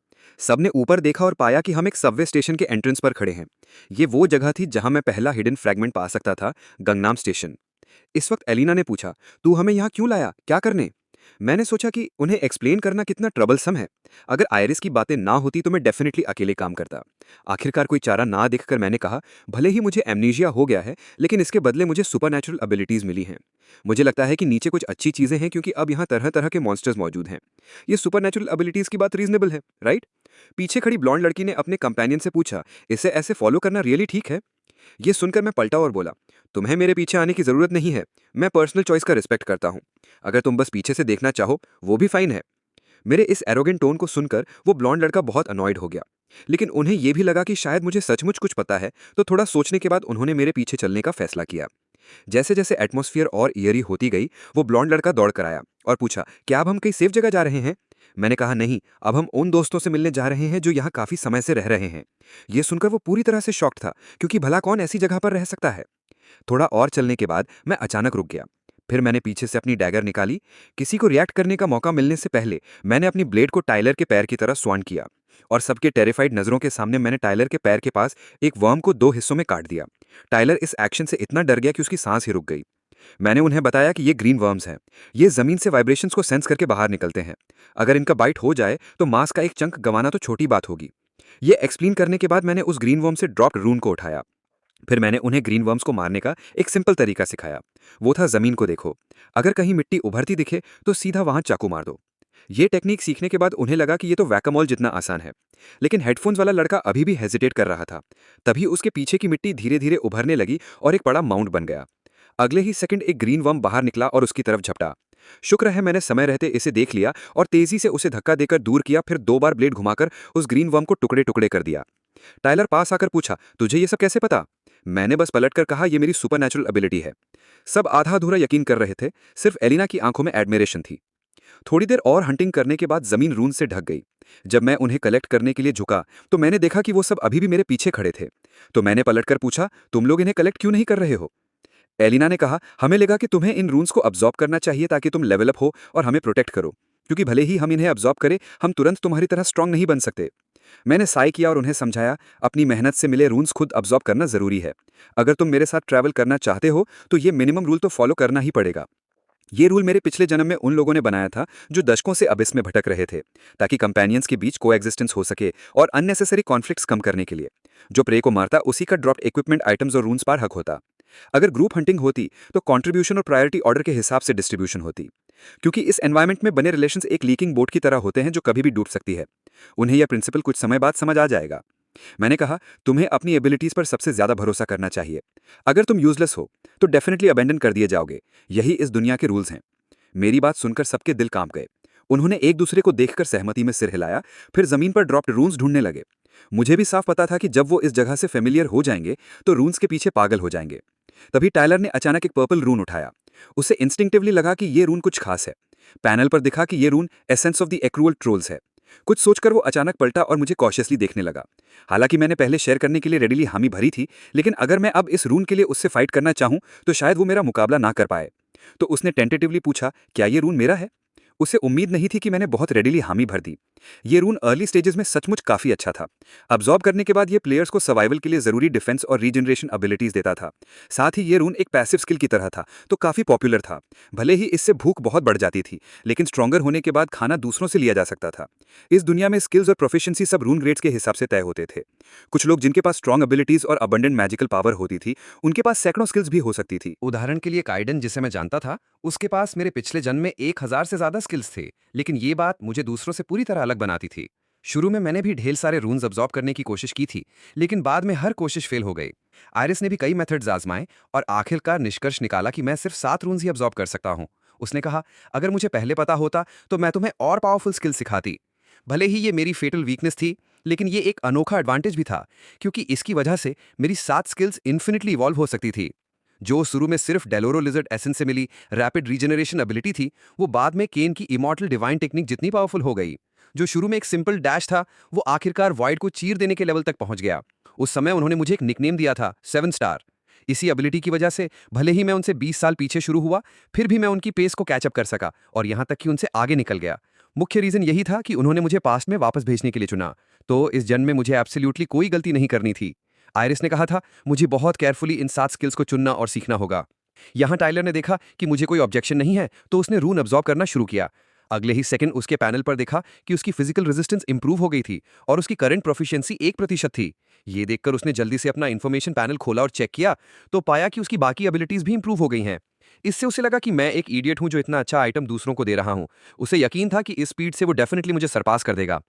सबने ऊपर देखा और पाया कि हम एक सबवे स्टेशन के एंट्रेंस पर खड़े हैं। ये वो जगह थी जहां मैं पहला हिडन फ्रैगमेंट पा सकता था, गंगनाम स्टेशन। इस वक्त एलिना ने पूछा, तू हमें यहाँ क्यों लाया, क्या करने? मैंने सोचा कि उन्हें एक्सप्लेन करना कितना ट्रबलसम है। अगर आयरिस की बातें ना होती तो मैं डेफिनेटली अकेले काम करता। आखिरकार कोई चारा ना देखकर मैंने कहा, भले ही मुझे एमनीशिया हो गया है, लेकिन इसके बदले मुझे सुपरनैचुरल एबिलिटीज मिली हैं। मुझे लगता है कि नीचे कुछ अच्छी चीजें हैं, क्योंकि अब यहाँ तरह तरह के मॉन्स्टर्स मौजूद हैं। ये सुपरनैचुरल एबिलिटीज की बात रीजनेबल है, राइट? पीछे खड़ी ब्लॉन्ड लड़की ने अपने कंपेनियन से पूछा, इसे ऐसे फॉलो करना रियली ठीक है? ये सुनकर मैं पलटा और बोला, तुम्हें मेरे पीछे आने की जरूरत नहीं है। मैं पर्सनल चॉइस का रिस्पेक्ट करता हूं। अगर तुम बस पीछे से देखना चाहो, वो भी फाइन है। मेरे इस एरोगेंट टोन को सुनकर वो ब्लॉन्ड लड़का बहुत अनॉयड हो गया। लेकिन उन्हें यह भी लगा कि शायद मुझे सचमुच कुछ पता है, तो थोड़ा सोचने के बाद उन्होंने मेरे पीछे चलने का फैसला किया। जैसे जैसे एटमॉस्फेयर और ईयरी होती गई, वो ब्लॉन्ड लड़का दौड़ कर आया और पूछा, क्या अब हम कहीं सेफ जगह जा रहे हैं? मैंने कहा, नहीं, अब हम उन दोस्तों से मिलने जा रहे हैं जो यहाँ काफी समय से रह रहे हैं। यह सुनकर वो पूरी तरह से शॉक्ड था, क्योंकि भला कौन ऐसी जगह पर रह सकता है। थोड़ा और चलने के बाद मैं अचानक रुक गया। फिर मैंने पीछे से अपनी डैगर निकाली। किसी को रिएक्ट करने का मौका मिलने से पहले मैंने अपनी ब्लेड को टाइलर के पैर की तरह स्वान किया, और सबके टेरिफाइड नजरों के सामने मैंने टाइलर के पैर के पास एक वर्म को 2 हिस्सों में काट दिया। टाइलर इस एक्शन से इतना डर गया कि उसकी सांस ही रुक गई। मैंने उन्हें बताया कि ये ग्रीन वर्म्स हैं। ये जमीन से वाइब्रेशंस को सेंस करके बाहर निकलते हैं। अगर इनका बाइट हो जाए तो मांस का एक चंक गंवाना तो छोटी बात होगी। ये एक्सप्लेन करने के बाद मैंने उस ग्रीन वर्म से ड्रॉप्ड रून को उठाया। फिर मैंने उन्हें ग्रीन वर्म्स को मारने का एक सिंपल तरीका सिखाया। वो था, जमीन को देखो, अगर कहीं मिट्टी उभरती दिखे तो सीधा वहां चाकू मार दो। ये टेक्निक सीखने के बाद उन्हें लगा कि ये तो वैकामॉल जितना आसान है। लेकिन हेडफोन्स वाला लड़का अभी भी हेजिटेट कर रहा था। तभी उसके पीछे की मिट्टी धीरे धीरे उभरने लगी और एक बड़ा माउंट बन गया। अगले ही सेकंड एक ग्रीन वर्म बाहर निकला और उसकी तरफ झपटा। शुक्र है मैंने समय रहते इसे देख लिया और तेजी से उसे धक्का देकर दूर किया, फिर 2 बार ब्लेड घुमाकर उस ग्रीन वर्म को टुकड़े टुकड़े कर दिया। टाइलर पास आकर पूछा, तुझे ये सब कैसे पता? मैंने बस पलटकर कहा, ये मेरी सुपरनैचुरल एबिलिटी है। सब आधा अधूरा यकीन कर रहे थे, सिर्फ एलिना की आंखों में एडमिरेशन थी। थोड़ी देर और हंटिंग करने के बाद जमीन रून से ढक गई। जब मैं उन्हें कलेक्ट करने के लिए झुका तो मैंने देखा कि वो सब अभी भी मेरे पीछे खड़े थे। तो मैंने पलटकर पूछा, तुम लोग इन्हें कलेक्ट क्यों नहीं कर रहे हो? एलिना ने कहा, हमें लगा कि तुम्हें इन रून्स को अब्जॉर्ब करना चाहिए ताकि तुम लेवल अप हो और हमें प्रोटेक्ट करो, क्योंकि भले ही हम इन्हें अब्जॉर्ब करें, हम तुरंत तुम्हारी तरह स्ट्रांग नहीं बन सकते। मैंने साई किया और उन्हें समझाया, अपनी मेहनत से मिले रून्स खुद अब्जॉर्ब करना जरूरी है। अगर तुम मेरे साथ ट्रैवल करना चाहते हो तो ये मिनिमम रूल तो फॉलो करना ही पड़ेगा। ये रूल मेरे पिछले जन्म में उन लोगों ने बनाया था जो दशकों से अबिस में भटक रहे थे, ताकि कंपेनियंस के बीच कोएग्जिस्टेंस हो सके और अननेसेसरी कॉन्फ्लिक्ट्स कम करने के लिए। जो प्रे को मारता उसी का ड्रॉप्ड इक्विपमेंट आइटम्स और रून्स पर हक होता। अगर ग्रुप हंटिंग होती तो कंट्रीब्यूशन और प्रायोरिटी ऑर्डर के हिसाब से डिस्ट्रीब्यूशन होती, क्योंकि इस एनवायरनमेंट में बने रिलेशंस एक लीकिंग बोट की तरह होते हैं जो कभी भी डूब सकती है। उन्हें यह प्रिंसिपल कुछ समय बाद समझ आ जाएगा। मैंने कहा, तुम्हें अपनी एबिलिटीज पर सबसे ज्यादा भरोसा करना चाहिए। अगर तुम यूजलेस हो तो डेफिनेटली अबेंडन कर दिए जाओगे। यही इस दुनिया के रूल्स हैं। मेरी बात सुनकर सबके दिल कांप गए। उन्होंने एक दूसरे को देखकर सहमति में सिर हिलाया, फिर जमीन पर ड्रॉप्ड रून्स ढूंढने लगे। मुझे भी साफ पता था कि जब वो इस जगह से फेमिलियर हो जाएंगे तो रून्स के पीछे पागल हो जाएंगे। तभी टाइलर ने अचानक एक पर्पल रून उठाया। उसे इंस्टिंक्टिवली लगा कि ये रून कुछ खास है। पैनल पर दिखा कि ये rune essence of the accrual trolls है। कुछ सोचकर वो अचानक पलटा और मुझे कॉशियसली देखने लगा। हालांकि मैंने पहले शेयर करने के लिए रेडीली हामी भरी थी, लेकिन अगर मैं अब इस रून के लिए उससे फाइट करना चाहूं तो शायद वो मेरा मुकाबला ना कर पाए। तो उसने टेंटेटिवली पूछा, क्या ये रून मेरा है? उसे उम्मीद नहीं थी कि मैंने बहुत रेडीली हामी भर दी। ये रून अर्ली स्टेजेस में सचमुच काफी अच्छा था। अब्जॉर्ब करने के बाद ये प्लेयर्स को सर्वाइवल के लिए जरूरी डिफेंस और रीजनरेशन एबिलिटीज देता था। साथ ही ये रून एक पैसिव स्किल की तरह था, तो काफी पॉपुलर था। भले ही इससे भूख बहुत बढ़ जाती थी, लेकिन स्ट्रॉन्गर होने के बाद खाना दूसरों से लिया जा सकता था। इस दुनिया में स्किल्स और प्रोफिशिएंसी सब रून ग्रेड्स के हिसाब से तय होते थे। कुछ लोग जिनके पास स्ट्रॉन्ग एबिलिटीज और अबंडेंट मैजिकल पावर होती थी, उनके पास सैकड़ों स्किल्स भी हो सकती थी। उदाहरण के लिए काइडन, जिसे मैं जानता था, उसके पास मेरे पिछले जन्म में 1000 से ज्यादा स्किल्स थे, लेकिन ये बात मुझे दूसरों से पूरी तरह अलग बनाती थी। शुरू में मैंने भी ढेर सारे रून्स अब्सॉर्ब करने की कोशिश की थी, लेकिन बाद में हर कोशिश फेल हो गई। आयरिस ने भी कई मेथड्स आजमाए और आखिरकार निष्कर्ष निकाला कि मैं सिर्फ 7 रून्स ही अब्सॉर्ब कर सकता हूँ। उसने कहा, अगर मुझे पहले पता होता तो मैं तुम्हें और पावरफुल स्किल सिखाती। भले ही ये मेरी फेटल वीकनेस थी, लेकिन ये एक अनोखा एडवांटेज भी था, क्योंकि इसकी वजह से मेरी 7 स्किल्स इन्फिनिटली इवॉल्व हो सकती थी। जो शुरू में सिर्फ डेलोरो लिजर्ड एसेंस से मिली रैपिड रीजनरेशन एबिलिटी थी, वो बाद में केन की इमॉर्टल डिवाइन टेक्निक जितनी पावरफुल हो गई। जो शुरू में एक सिंपल डैश था, वो आखिरकार वाइड को चीर देने के लेवल तक पहुंच गया। उस समय उन्होंने मुझे एक निकनेम दिया था, 7 स्टार। इसी एबिलिटी की वजह से भले ही मैं उनसे 20 साल पीछे शुरू हुआ, फिर भी मैं उनकी पेस को कैचअप कर सका और यहां तक कि उनसे आगे निकल गया। मुख्य रीजन यही था कि उन्होंने मुझे पास्ट में वापस भेजने के लिए चुना, तो इस जन्म में मुझे एब्सोल्युटली कोई गलती नहीं करनी थी। आयरिस ने कहा था, मुझे बहुत केयरफुली इन 7 स्किल्स को चुनना और सीखना होगा। यहां टाइलर ने देखा कि मुझे कोई ऑब्जेक्शन नहीं है, तो उसने रून अब्सॉर्ब करना शुरू किया। अगले ही सेकंड उसके पैनल पर देखा कि उसकी फिजिकल रेजिस्टेंस इंप्रूव हो गई थी और उसकी करंट प्रोफिशिएंसी 1% थी। ये देखकर उसने जल्दी से अपना इन्फॉर्मेशन पैनल खोला और चेक किया, तो पाया कि उसकी बाकी एबिलिटीज भी इंप्रूव हो गई हैं। इससे उसे लगा कि मैं एक इडियट हूं जो इतना अच्छा आइटम दूसरों को दे रहा हूं। उसे यकीन था कि इस स्पीड से वो डेफिनेटली मुझे सरपास कर देगा।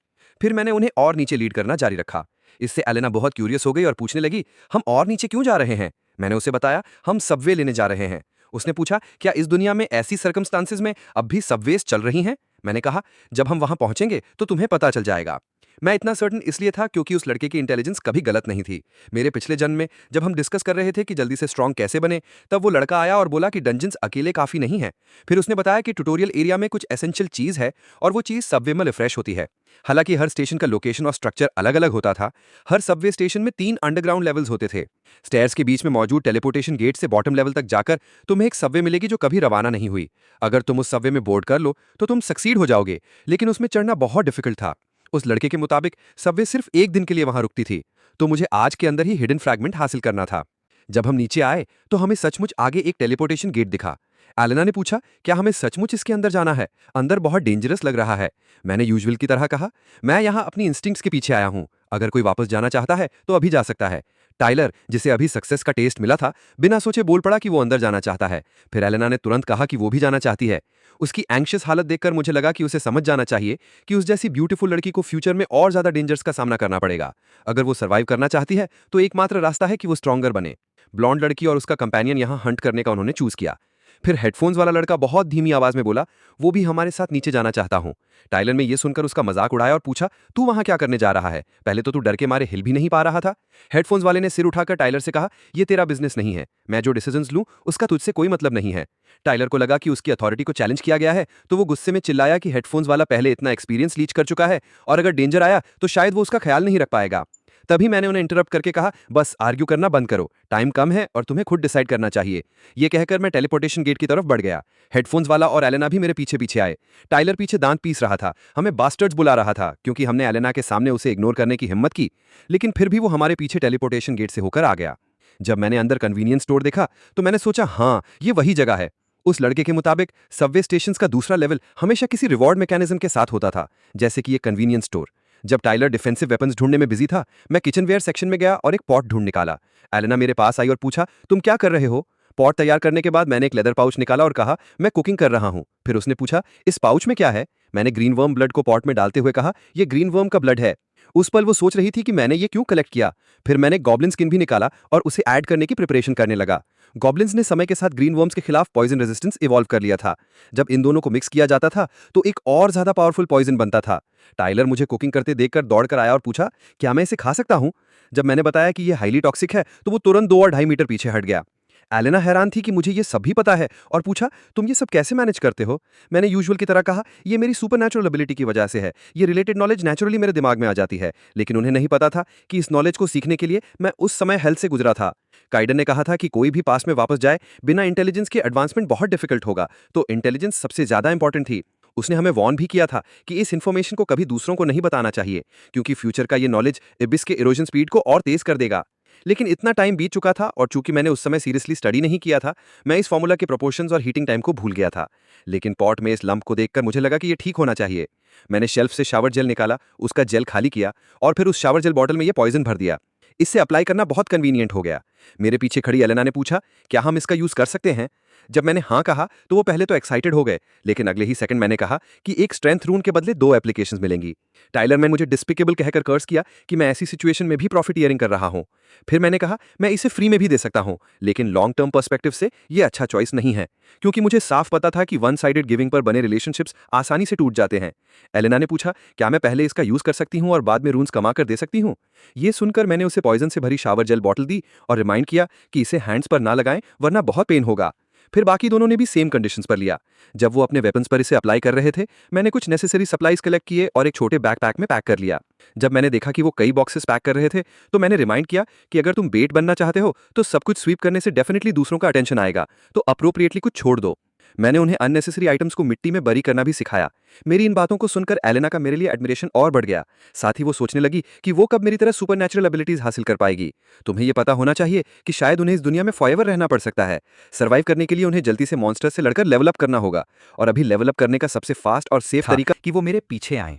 फिर मैंने उन्हें और नीचे लीड करना जारी रखा। इससे एलेना बहुत क्यूरियस हो गई और पूछने लगी, हम और नीचे क्यों जा रहे हैं? मैंने उसे बताया, हम सबवे लेने जा रहे हैं। उसने पूछा, क्या इस दुनिया में ऐसी सर्कमस्टांसेस में अब भी सबवेज चल रही हैं? मैंने कहा, जब हम वहां पहुंचेंगे तो तुम्हें पता चल जाएगा। मैं इतना सर्टन इसलिए था क्योंकि उस लड़के की इंटेलिजेंस कभी गलत नहीं थी। मेरे पिछले जन्म में जब हम डिस्कस कर रहे थे कि जल्दी से स्ट्रांग कैसे बने, तब वो लड़का आया और बोला कि डंजन्स अकेले काफी नहीं है। फिर उसने बताया कि ट्यूटोरियल एरिया में कुछ एसेंशियल चीज है और वो चीज सबवे में रिफ्रेश होती है। हालांकि हर स्टेशन का लोकेशन और स्ट्रक्चर अलग अलग होता था। हर सबवे स्टेशन में 3 अंडरग्राउंड लेवल्स होते थे। स्टेयर्स के बीच में मौजूद टेलीपोर्टेशन गेट से बॉटम लेवल तक जाकर तुम्हें एक सबवे मिलेगी जो कभी रवाना नहीं हुई। अगर तुम उस सबवे में बोर्ड कर लो तो तुम सक्सीड हो जाओगे, लेकिन उसमें चढ़ना बहुत डिफिकल्ट था। उस लड़के के मुताबिक सबवे सिर्फ 1 दिन के लिए वहां रुकती थी, तो मुझे आज के अंदर ही हिडन फ्रैगमेंट हासिल करना था। जब हम नीचे आए तो हमें सचमुच आगे एक टेलीपोर्टेशन गेट दिखा। एलेना ने पूछा, क्या हमें सचमुच इसके अंदर जाना है? अंदर बहुत डेंजरस लग रहा है। मैंने यूजुअल की तरह कहा, मैं यहाँ अपनी इंस्टिंक्ट्स के पीछे आया हूँ। अगर कोई वापस जाना चाहता है तो अभी जा सकता है। टाइलर, जिसे अभी सक्सेस का टेस्ट मिला था, बिना सोचे बोल पड़ा कि वो अंदर जाना चाहता है। फिर एलेना ने तुरंत कहा कि वो भी जाना चाहती है। उसकी एंग्शियस हालत देखकर मुझे लगा कि उसे समझ जाना चाहिए कि उस जैसी ब्यूटीफुल लड़की को फ्यूचर में और ज्यादा डेंजर्स का सामना करना पड़ेगा। अगर वो सर्वाइव करना चाहती है तो एकमात्र रास्ता है कि वो स्ट्रॉन्गर बने। ब्लॉन्ड लड़की और उसका कंपेनियन यहाँ हंट करने का उन्होंने चूज किया। फिर हेडफोन्स वाला लड़का बहुत धीमी आवाज में बोला, वो भी हमारे साथ नीचे जाना चाहता हूं। टाइलर ने यह सुनकर उसका मजाक उड़ाया और पूछा, तू वहां क्या करने जा रहा है? पहले तो तू डर के मारे हिल भी नहीं पा रहा था। हेडफोन्स वाले ने सिर उठाकर टाइलर से कहा, यह तेरा बिजनेस नहीं है। मैं जो डिसीजंस लूं उसका तुझसे कोई मतलब नहीं है। टाइलर को लगा कि उसकी अथॉरिटी को चैलेंज किया गया है, तो वो गुस्से में चिल्लाया कि हेडफोन्स वाला पहले इतना एक्सपीरियंस लीच कर चुका है और अगर डेंजर आया तो शायद वो उसका ख्याल नहीं रख पाएगा। तभी मैंने उन्हें इंटरप्ट करके कहा, बस आर्ग्यू करना बंद करो, टाइम कम है और तुम्हें खुद डिसाइड करना चाहिए। ये कहकर मैं टेलीपोर्टेशन गेट की तरफ बढ़ गया। हेडफोन्स वाला और एलेना भी मेरे पीछे पीछे आए। टाइलर पीछे दांत पीस रहा था, हमें बास्टर्ड्स बुला रहा था क्योंकि हमने एलेना के सामने उसे इग्नोर करने की हिम्मत की, लेकिन फिर भी वो हमारे पीछे टेलीपोर्टेशन गेट से होकर आ गया। जब मैंने अंदर कन्वीनियंस स्टोर देखा तो मैंने सोचा, हाँ, ये वही जगह है। उस लड़के के मुताबिक सबवे स्टेशंस का दूसरा लेवल हमेशा किसी रिवॉर्ड मैकेनिज्म के साथ होता था, जैसे कि ये कन्वीनियंस स्टोर। जब टाइलर डिफेंसिव वेपन्स ढूंढने में बिजी था, मैं किचनवेयर सेक्शन में गया और एक पॉट ढूंढ निकाला। एलेना मेरे पास आई और पूछा, तुम क्या कर रहे हो? पॉट तैयार करने के बाद मैंने एक लेदर पाउच निकाला और कहा, मैं कुकिंग कर रहा हूं। फिर उसने पूछा, इस पाउच में क्या है? मैंने ग्रीन वर्म ब्लड को पॉट में डालते हुए कहा, यह ग्रीन वर्म का ब्लड है। उस पल वो सोच रही थी कि मैंने ये क्यों कलेक्ट किया। फिर मैंने गॉब्लिन स्किन भी निकाला और उसे ऐड करने की प्रिपरेशन करने लगा। गॉब्लिन्स ने समय के साथ ग्रीन वर्म्स के खिलाफ पॉइजन रेजिस्टेंस इवॉल्व कर लिया था। जब इन दोनों को मिक्स किया जाता था तो एक और ज्यादा पावरफुल पॉइजन बनता था। टाइलर मुझे कुकिंग करते देखकर दौड़कर आया और पूछा, क्या मैं इसे खा सकता हूं? जब मैंने बताया कि यह हाईली टॉक्सिक है तो वो तुरंत 2 और 2.5 मीटर पीछे हट गया। एलेना हैरान थी कि मुझे ये सब भी पता है और पूछा, तुम ये सब कैसे मैनेज करते हो? मैंने यूजुअल की तरह कहा, ये मेरी सुपरनैचुरल एबिलिटी की वजह से है। ये रिलेटेड नॉलेज नेचुरली मेरे दिमाग में आ जाती है, लेकिन उन्हें नहीं पता था कि इस नॉलेज को सीखने के लिए मैं उस समय हेल्थ से गुजरा था। काइडन ने कहा था कि कोई भी पास में वापस जाए बिना इंटेलिजेंस के एडवांसमेंट बहुत डिफिकल्ट होगा, तो इंटेलिजेंस सबसे ज्यादा इंपॉर्टेंट थी। उसने हमें वॉर्न भी किया था कि इस इन्फॉर्मेशन को कभी दूसरों को नहीं बताना चाहिए, क्योंकि फ्यूचर का ये नॉलेज एबिस के इरोजन स्पीड को और तेज कर देगा। लेकिन इतना टाइम बीत चुका था और चूंकि मैंने उस समय सीरियसली स्टडी नहीं किया था, मैं इस फॉर्मूला के प्रोपोर्शंस और हीटिंग टाइम को भूल गया था। लेकिन पॉट में इस लंप को देखकर मुझे लगा कि ये ठीक होना चाहिए। मैंने शेल्फ से शावर जेल निकाला, उसका जेल खाली किया और फिर उस शावर जेल बॉटल में ये पॉइजन भर दिया। इससे अप्लाई करना बहुत कन्वीनियंट हो गया। मेरे पीछे खड़ी एलेना ने पूछा, क्या हम इसका यूज कर सकते हैं? जब मैंने हाँ कहा तो वो पहले तो एक्साइटेड हो गए, लेकिन अगले ही सेकंड मैंने कहा कि एक स्ट्रेंथ रून के बदले 2 एप्लीकेशंस मिलेंगी। टाइलर ने मुझे डिस्पिकेबल कहकर कर्स किया कि मैं ऐसी सिचुएशन में भी प्रॉफिटियरिंग कर रहा हूँ। फिर मैंने कहा मैं इसे फ्री में भी दे सकता हूँ, लेकिन लॉन्ग टर्म पर्सपेक्टिव से ये अच्छा चॉइस नहीं है, क्योंकि मुझे साफ पता था कि वन साइडेड गिविंग पर बने रिलेशनशिप्स आसानी से टूट जाते हैं। एलेना ने पूछा, क्या मैं पहले इसका यूज कर सकती हूँ और बाद में रून्स कमा कर दे सकती हूँ? ये सुनकर मैंने उसे पॉइजन से भरी शावर जेल बॉटल दी और रिमाइंड किया कि इसे हैंड्स पर ना लगाएं वरना बहुत पेन होगा। फिर बाकी दोनों ने भी सेम कंडीशंस पर लिया। जब वो अपने वेपन्स पर इसे अप्लाई कर रहे थे, मैंने कुछ नेसेसरी सप्लाईज कलेक्ट किए और एक छोटे बैकपैक में पैक कर लिया। जब मैंने देखा कि वो कई बॉक्सेस पैक कर रहे थे, तो मैंने रिमाइंड किया कि अगर तुम बेट बनना चाहते हो तो सब कुछ स्वीप करने से डेफिनेटली दूसरों का अटेंशन आएगा, तो अप्रोप्रिएटली कुछ छोड़ दो। मैंने उन्हें अननेसेसरी आइटम्स को मिट्टी में बरी करना भी सिखाया। मेरी इन बातों को सुनकर एलेना का मेरे लिए एडमिरेशन और बढ़ गया। साथ ही वो सोचने लगी कि वो कब मेरी तरह सुपरनैचुरल एबिलिटीज हासिल कर पाएगी। तुम्हें ये पता होना चाहिए कि शायद उन्हें इस दुनिया में फॉरएवर रहना पड़ सकता है। सर्वाइव करने के लिए उन्हें जल्दी से मॉन्स्टर्स से लड़कर लेवल अप करना होगा, और अभी लेवल अप करने का सबसे फास्ट और सेफ तरीका कि वो मेरे पीछे आएं।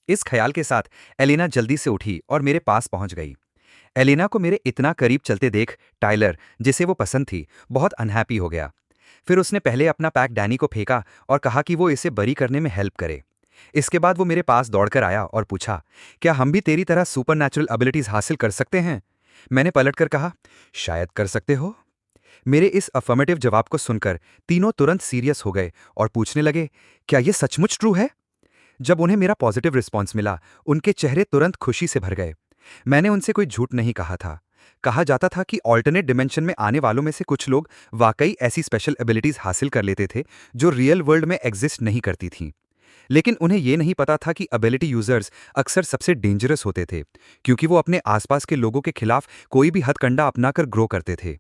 इस ख्याल के साथ एलेना जल्दी से उठी और मेरे पास पहुंच गई। एलेना को मेरे इतना करीब चलते देख टाइलर, जिसे वो पसंद थी, बहुत अनहैप्पी हो गया। फिर उसने पहले अपना पैक डैनी को फेंका और कहा कि वो इसे बरी करने में हेल्प करे। इसके बाद वो मेरे पास दौड़कर आया और पूछा, क्या हम भी तेरी तरह सुपरनैचुरल एबिलिटीज हासिल कर सकते हैं? मैंने पलटकर कहा, शायद कर सकते हो। मेरे इस अफर्मेटिव जवाब को सुनकर तीनों तुरंत सीरियस हो गए और पूछने लगे, क्या ये सचमुच ट्रू है? जब उन्हें मेरा पॉजिटिव रिस्पॉन्स मिला, उनके चेहरे तुरंत खुशी से भर गए। मैंने उनसे कोई झूठ नहीं कहा था। कहा जाता था कि ऑल्टरनेट डिमेंशन में आने वालों में से कुछ लोग वाकई ऐसी स्पेशल एबिलिटीज हासिल कर लेते थे जो रियल वर्ल्ड में एग्जिस्ट नहीं करती थीं। लेकिन उन्हें यह नहीं पता था कि एबिलिटी यूजर्स अक्सर सबसे डेंजरस होते थे, क्योंकि वो अपने आसपास के लोगों के खिलाफ कोई भी हथकंडा अपनाकर ग्रो करते थे।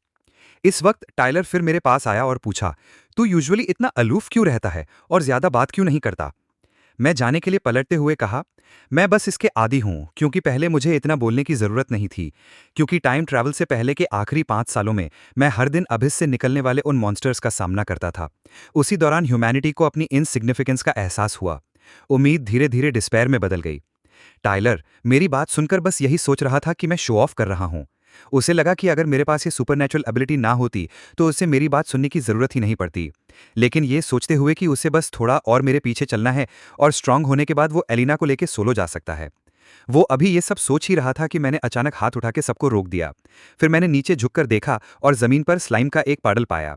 इस वक्त टाइलर फिर मेरे पास आया और पूछा, तू यूजुअली इतना अलूफ क्यों रहता है और ज्यादा बात क्यों नहीं करता? मैं जाने के लिए पलटते हुए कहा, मैं बस इसके आदी हूं, क्योंकि पहले मुझे इतना बोलने की जरूरत नहीं थी, क्योंकि टाइम ट्रैवल से पहले के आखिरी 5 सालों में मैं हर दिन अभिस से निकलने वाले उन मॉन्स्टर्स का सामना करता था। उसी दौरान ह्यूमैनिटी को अपनी इनसिग्निफिकेंस का एहसास हुआ। उम्मीद धीरे धीरे डिस्पेयर में बदल गई। टाइलर मेरी बात सुनकर बस यही सोच रहा था कि मैं शो ऑफ कर रहा हूं। उसे लगा कि अगर मेरे पास ये सुपरनैचुरल एबिलिटी ना होती तो उसे मेरी बात सुनने की जरूरत ही नहीं पड़ती। लेकिन ये सोचते हुए कि उसे बस थोड़ा और मेरे पीछे चलना है और स्ट्रांग होने के बाद वो एलिना को लेकर सोलो जा सकता है। वो अभी ये सब सोच ही रहा था कि मैंने अचानक हाथ उठा के सबको रोक दिया। फिर मैंने नीचे झुककर देखा और जमीन पर स्लाइम का एक पाडल पाया।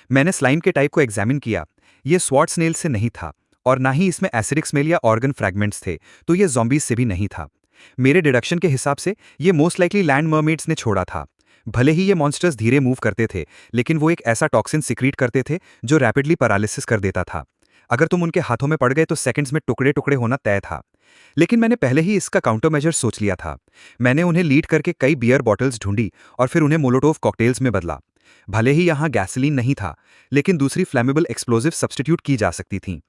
मैंने स्लाइम के टाइप को एग्जामिन किया। ये स्वॉर्ड स्नेल से नहीं था और ना ही इसमें एसिडिक स्मेल या ऑर्गन फ्रैगमेंट्स थे, तो ये ज़ॉम्बीज से भी नहीं था। मेरे डिडक्शन के हिसाब से ये मोस्ट लाइकली लैंड मर्मेड्स ने छोड़ा था। भले ही ये मॉन्स्टर्स धीरे मूव करते थे, लेकिन वो एक ऐसा टॉक्सिन सिक्रीट करते थे जो रैपिडली पैरालिसिस कर देता था। अगर तुम उनके हाथों में पड़ गए तो सेकंड्स में टुकड़े टुकड़े होना तय था। लेकिन मैंने पहले ही इसका काउंटर मेजर सोच लिया था। मैंने उन्हें लीड करके कई बियर बॉटल्स ढूंढी और फिर उन्हें मोलोटोव कॉकटेल्स में बदला। भले ही यहाँ गैसोलीन नहीं था, लेकिन दूसरी फ्लेमेबल एक्सप्लोजिव सब्स्टिट्यूट की जा सकती थी।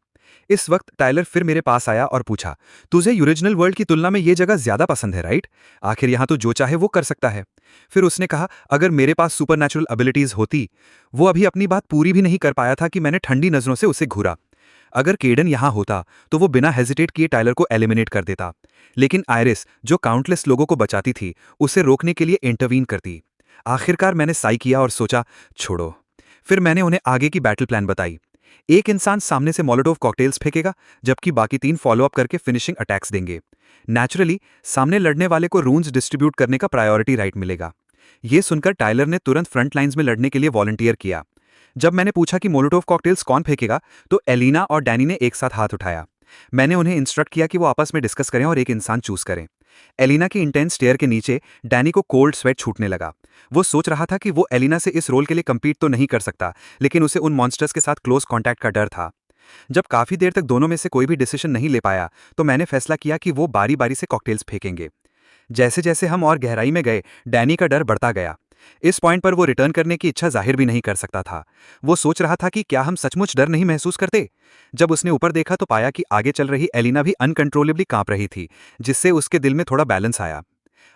इस वक्त टाइलर फिर मेरे पास आया और पूछा, तुझे ओरिजिनल वर्ल्ड की तुलना में ये जगह ज्यादा पसंद है, राइट? आखिर यहाँ तो जो चाहे वो कर सकता है। फिर उसने कहा, अगर मेरे पास सुपरनैचुरल एबिलिटीज होती। वो अभी अपनी बात पूरी भी नहीं कर पाया था कि मैंने ठंडी नजरों से उसे घूरा। अगर केडन यहाँ होता तो वो बिना हेजिटेट किए टाइलर को एलिमिनेट कर देता, लेकिन आयरिस, जो काउंटलेस लोगों को बचाती थी, उसे रोकने के लिए इंटरवीन करती। आखिरकार मैंने साई किया और सोचा, छोड़ो। फिर मैंने उन्हें आगे की बैटल प्लान बताई। एक इंसान सामने से मोलोटोव कॉकटेल्स फेंकेगा, जबकि बाकी 3 फॉलोअप करके फिनिशिंग अटैक्स देंगे। नेचुरली सामने लड़ने वाले को रून्स डिस्ट्रीब्यूट करने का प्रायोरिटी राइट मिलेगा। यह सुनकर टाइलर ने तुरंत फ्रंट लाइंस में लड़ने के लिए वॉलंटियर किया। जब मैंने पूछा कि मोलोटोव कॉकटेल्स कौन फेंकेगा, तो एलिना और डैनी ने एक साथ हाथ उठाया। मैंने उन्हें इंस्ट्रक्ट किया कि वो आपस में डिस्कस करें और एक इंसान चूज करें। एलिना की इंटेंस स्टेयर के नीचे डैनी को कोल्ड स्वेट छूटने लगा। वो सोच रहा था कि वो एलिना से इस रोल के लिए compete तो नहीं कर सकता, लेकिन उसे उन मॉन्स्टर्स के साथ क्लोज कॉन्टैक्ट का डर था। जब काफी देर तक दोनों में से कोई भी डिसीजन नहीं ले पाया, तो मैंने फैसला किया कि वो बारी बारी से कॉकटेल्स फेंकेंगे। जैसे जैसे हम और गहराई में गए, डैनी का डर बढ़ता गया। इस पॉइंट पर वो रिटर्न करने की इच्छा जाहिर भी नहीं कर सकता था। वो सोच रहा था कि क्या हम सचमुच डर नहीं महसूस करते। जब उसने ऊपर देखा तो पाया कि आगे चल रही एलिना भी अनकंट्रोलेबली कांप रही थी, जिससे उसके दिल में थोड़ा बैलेंस आया।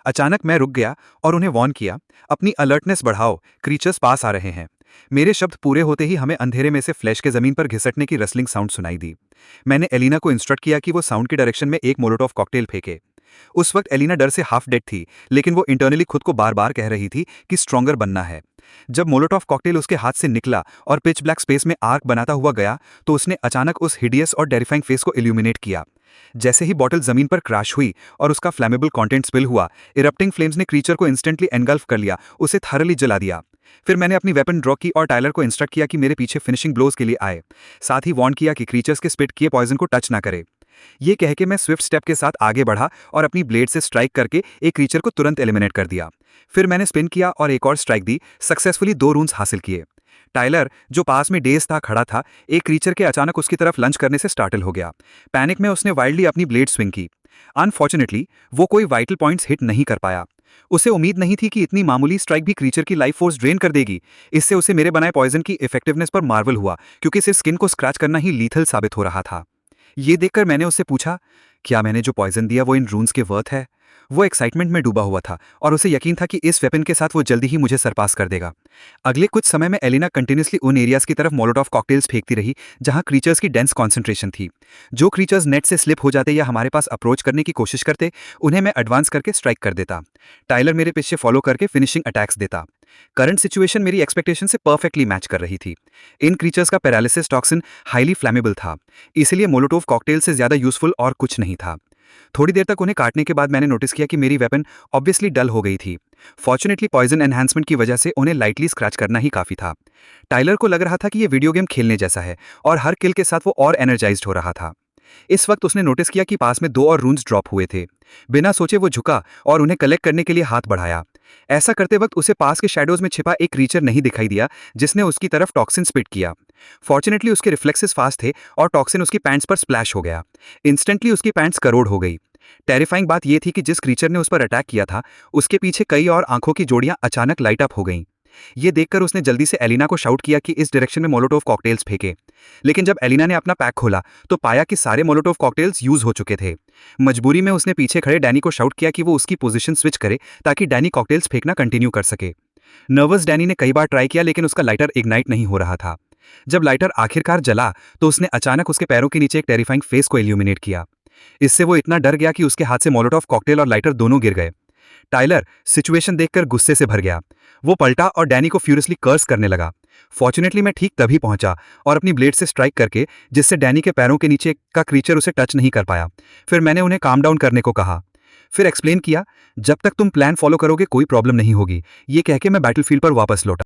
अचानक मैं रुक गया और उन्हें वॉर्न किया, अपनी अलर्टनेस बढ़ाओ, क्रीचर्स पास आ रहे हैं। मेरे शब्द पूरे होते ही हमें अंधेरे में से फ्लैश के जमीन पर घिसटने की रसलिंग साउंड सुनाई दी। मैंने एलिना को इंस्ट्रक्ट किया कि वो साउंड की डायरेक्शन में एक मोलोटोव कॉकटेल फेंके। उस वक्त एलिना डर से हाफ डेड थी, लेकिन वो इंटरनली खुद को बार बार कह रही थी कि स्ट्रॉन्गर बनना है। जब मोलोटॉव कॉकटेल उसके हाथ से निकला और पिच ब्लैक स्पेस में आर्क बनाता हुआ गया, तो उसने अचानक उस हिडियस और टेरिफाइंग फेस को इल्यूमिनेट किया। जैसे ही बॉटल जमीन पर क्रैश हुई और उसका फ्लैमेबल कंटेंट स्पिल हुआ, इरप्टिंग फ्लेम्स ने क्रीचर को इंस्टेंटली एनगल्फ कर लिया, उसे थरली जला दिया। फिर मैंने अपनी वेपन ड्रॉ की और टाइलर को इंस्ट्रक्ट किया कि मेरे पीछे फिनिशिंग ब्लोज के लिए आए। साथ ही वार्न किया कि क्रीचर्स के स्पिट किए पॉइजन को टच ना करे। ये कह के मैं स्विफ्ट स्टेप के साथ आगे बढ़ा और अपनी ब्लेड से स्ट्राइक करके एक क्रीचर को तुरंत एलिमिनेट कर दिया। फिर मैंने स्पिन किया और एक और स्ट्राइक दी, सक्सेसफुली 2 रून्स हासिल किए। टाइलर, जो पास में डेज था खड़ा था, एक क्रीचर के अचानक उसकी तरफ लंच करने से स्टार्टल हो गया। पैनिक में उसने वाइल्डली अपनी ब्लेड स्विंग की। अनफॉर्चुनेटली वो कोई वाइटल पॉइंट्स हिट नहीं कर पाया। उसे उम्मीद नहीं थी कि इतनी मामूली स्ट्राइक भी क्रीचर की लाइफ फोर्स ड्रेन कर देगी। इससे उसे मेरे बनाए पॉइजन की इफेक्टिवनेस पर मार्वल हुआ, क्योंकि सिर्फ स्किन को स्क्रैच करना ही लीथल साबित हो रहा था। ये देखकर मैंने उससे पूछा, क्या मैंने जो पॉइजन दिया वो इन रून्स के वर्थ है? वो एक्साइटमेंट में डूबा हुआ था और उसे यकीन था कि इस वेपन के साथ वो जल्दी ही मुझे सरपास कर देगा। अगले कुछ समय में एलिना कंटिन्यूसली उन एरियाज की तरफ मोलोटॉव कॉकटेल्स फेंकती रही जहां क्रीचर्स की डेंस कॉन्सेंट्रेशन थी। जो क्रीचर्स नेट से स्लिप हो जाते या हमारे पास अप्रोच करने की कोशिश करते, उन्हें मैं एडवांस करके स्ट्राइक कर देता। टाइलर मेरे पीछे फॉलो करके फिनिशिंग अटैक्स देता। करंट सिचुएशन मेरी एक्सपेक्टेशन से परफेक्टली मैच कर रही थी। इन क्रीचर्स का पैरालिसिस टॉक्सिन हाईली फ्लैमेबल था, इसलिए मोलोटोव कॉकटेल से ज्यादा यूजफुल और कुछ नहीं था। थोड़ी देर तक उन्हें काटने के बाद मैंने नोटिस किया कि मेरी वेपन ऑब्वियसली डल हो गई थी। फॉर्चुनेटली पॉइजन एनहांसमेंट की वजह से उन्हें लाइटली स्क्रैच करना ही काफी था। टाइलर को लग रहा था कि ये वीडियो गेम खेलने जैसा है और हर किल के साथ वो और एनर्जाइज्ड हो रहा था। इस वक्त उसने नोटिस किया कि पास में 2 और रून्स ड्रॉप हुए थे। बिना सोचे वो झुका और उन्हें कलेक्ट करने के लिए हाथ बढ़ाया। ऐसा करते वक्त उसे पास के शैडोज में छिपा एक क्रीचर नहीं दिखाई दिया जिसने उसकी तरफ टॉक्सिन स्पिट किया। फॉर्चुनेटली उसके रिफ्लेक्सेस फास्ट थे और टॉक्सिन उसकी पैंट्स पर स्प्लैश हो गया। इंस्टेंटली उसकी पैंट्स करोड़ हो गई। टेरिफाइंग बात यह थी कि जिस क्रीचर ने उस पर अटैक किया था, उसके पीछे कई और आंखों की जोड़ियां अचानक लाइट अप हो गईं। ये देखकर उसने जल्दी से एलिना को शाउट किया कि इस डायरेक्शन में मोलोटोव कॉकटेल्स फेंके। लेकिन जब एलिना ने अपना पैक खोला तो पाया कि सारे मोलोटोव कॉकटेल्स यूज हो चुके थे। मजबूरी में उसने पीछे खड़े डैनी को शाउट किया कि वो उसकी पोजीशन स्विच करे ताकि डैनी कॉकटेल्स फेंकना कंटिन्यू कर सके। नर्वस डैनी ने कई बार ट्राई किया, लेकिन उसका लाइटर इग्नाइट नहीं हो रहा था। जब लाइटर आखिरकार जला तो उसने अचानक उसके पैरों के नीचे एक टेरिफाइंग फेस को इल्यूमिनेट किया। इससे वो इतना डर गया कि उसके हाथ से मोलोटोव कॉकटेल और लाइटर दोनों गिर गए। टाइलर सिचुएशन देखकर गुस्से से भर गया। वो पलटा और डैनी को फ्यूरियसली कर्स करने लगा। फॉर्चुनेटली मैं ठीक तभी पहुंचा और अपनी ब्लेड से स्ट्राइक करके, जिससे डैनी के पैरों के नीचे का क्रीचर उसे टच नहीं कर पाया। फिर मैंने उन्हें काम डाउन करने को कहा। फिर एक्सप्लेन किया, जब तक तुम प्लान फॉलो करोगे कोई प्रॉब्लम नहीं होगी। ये कह के मैं बैटलफील्ड पर वापस लौटा।